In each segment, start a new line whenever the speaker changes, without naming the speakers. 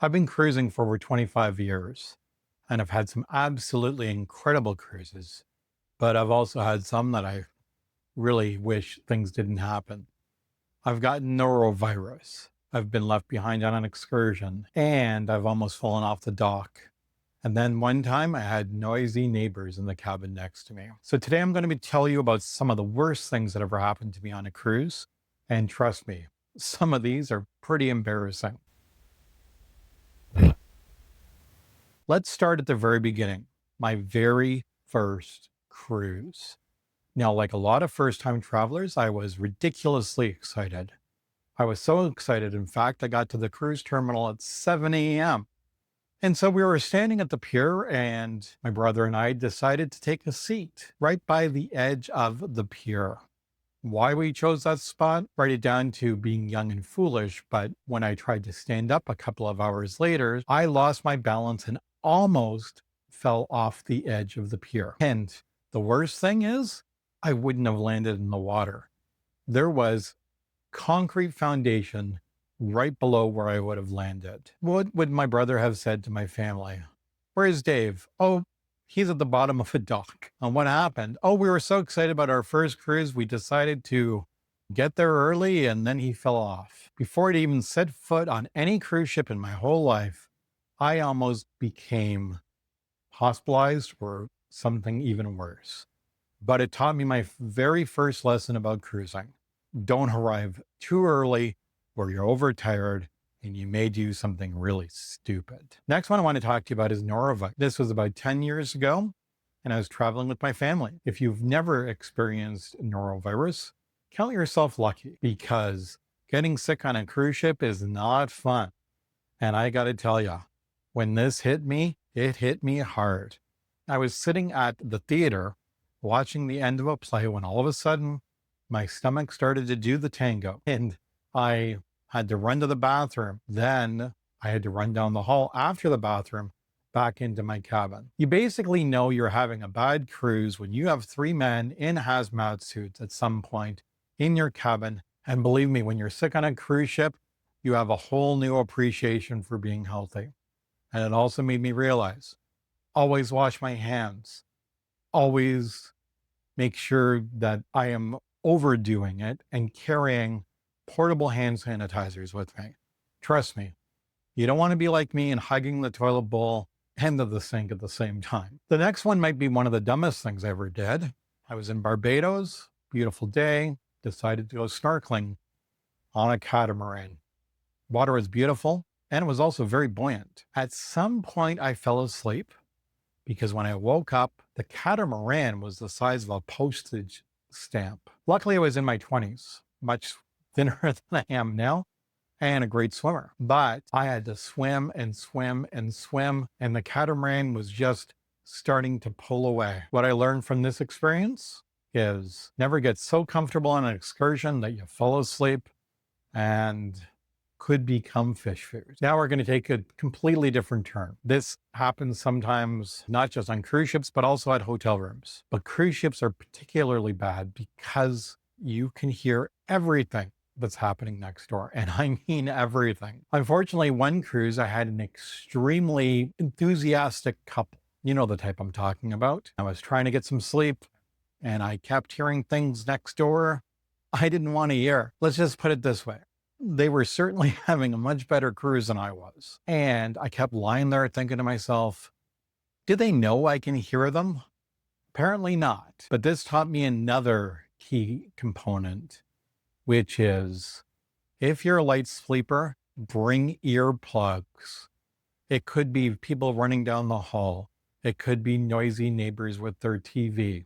I've been cruising for over 25 years and I've had some absolutely incredible cruises, but I've also had some that I really wish things didn't happen. I've gotten norovirus. I've been left behind on an excursion and I've almost fallen off the dock. And then one time I had noisy neighbors in the cabin next to me. So today I'm going to be telling you about some of the worst things that ever happened to me on a cruise. And trust me, some of these are pretty embarrassing. Let's start at the very beginning. My very first cruise. Now, like a lot of first time travelers, I was ridiculously excited. I was so excited. In fact, I got to the cruise terminal at 7 a.m. And so we were standing at the pier, and my brother and I decided to take a seat right by the edge of the pier. Why we chose that spot, write it down to being young and foolish. But when I tried to stand up a couple of hours later, I lost my balance and almost fell off the edge of the pier. And the worst thing is, I wouldn't have landed in the water. There was concrete foundation right below where I would have landed. What would my brother have said to my family? Where's Dave? Oh, he's at the bottom of a dock. And what happened? Oh, we were so excited about our first cruise, we decided to get there early and then he fell off. Before I'd even set foot on any cruise ship in my whole life, I almost became hospitalized or something even worse. But it taught me my very first lesson about cruising. Don't arrive too early or you're overtired and you may do something really stupid. Next one I want to talk to you about is Norovirus. This was about 10 years ago and I was traveling with my family. If you've never experienced norovirus, count yourself lucky because getting sick on a cruise ship is not fun. And I got to tell you, when this hit me, it hit me hard. I was sitting at the theater watching the end of a play when all of a sudden my stomach started to do the tango and I had to run to the bathroom. Then I had to run down the hall after the bathroom back into my cabin. You basically know you're having a bad cruise when you have three men in hazmat suits at some point in your cabin. And believe me, when you're sick on a cruise ship, you have a whole new appreciation for being healthy. And it also made me realize, always wash my hands, always make sure that I am overdoing it and carrying portable hand sanitizers with me. Trust me, you don't want to be like me and hugging the toilet bowl and the sink at the same time. The next one might be one of the dumbest things I ever did. I was in Barbados, beautiful day, decided to go snorkeling on a catamaran. Water was beautiful and it was also very buoyant. At some point I fell asleep because when I woke up, the catamaran was the size of a postage stamp. Luckily, I was in my 20s, much thinner than I am now, and a great swimmer. But I had to swim and swim and swim, and the catamaran was just starting to pull away. What I learned from this experience is never get so comfortable on an excursion that you fall asleep and could become fish food. Now we're going to take a completely different turn. This happens sometimes not just on cruise ships, but also at hotel rooms. But cruise ships are particularly bad because you can hear everything that's happening next door. And I mean everything. Unfortunately, one cruise, I had an extremely enthusiastic couple. You know the type I'm talking about. I was trying to get some sleep and I kept hearing things next door I didn't want to hear. Let's just put it this way. They were certainly having a much better cruise than I was. And I kept lying there thinking to myself, do they know I can hear them? Apparently not. But this taught me another key component, which is if you're a light sleeper, bring earplugs. It could be people running down the hall. It could be noisy neighbors with their TV.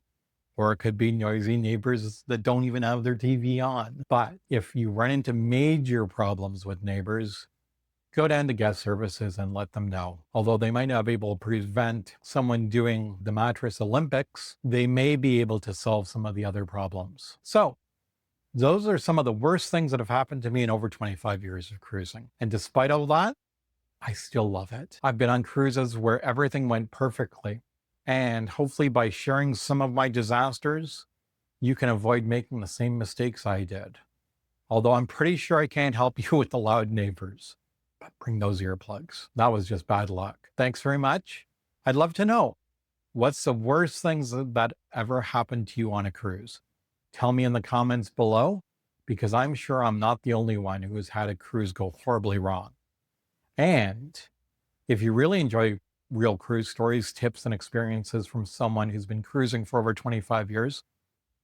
Or it could be noisy neighbors that don't even have their TV on. But if you run into major problems with neighbors, go down to guest services and let them know. Although they might not be able to prevent someone doing the mattress Olympics, they may be able to solve some of the other problems. So those are some of the worst things that have happened to me in over 25 years of cruising. And despite all that, I still love it. I've been on cruises where everything went perfectly. And hopefully by sharing some of my disasters, you can avoid making the same mistakes I did. Although I'm pretty sure I can't help you with the loud neighbors. bring those earplugs. That was just bad luck. Thanks very much. I'd love to know, what's the worst things that ever happened to you on a cruise? Tell me in the comments below, because I'm sure I'm not the only one who has had a cruise go horribly wrong. And if you really enjoy real cruise stories, tips, and experiences from someone who's been cruising for over 25 years,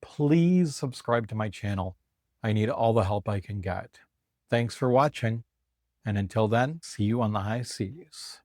please subscribe to my channel. I need all the help I can get. Thanks for watching. And until then, see you on the high seas.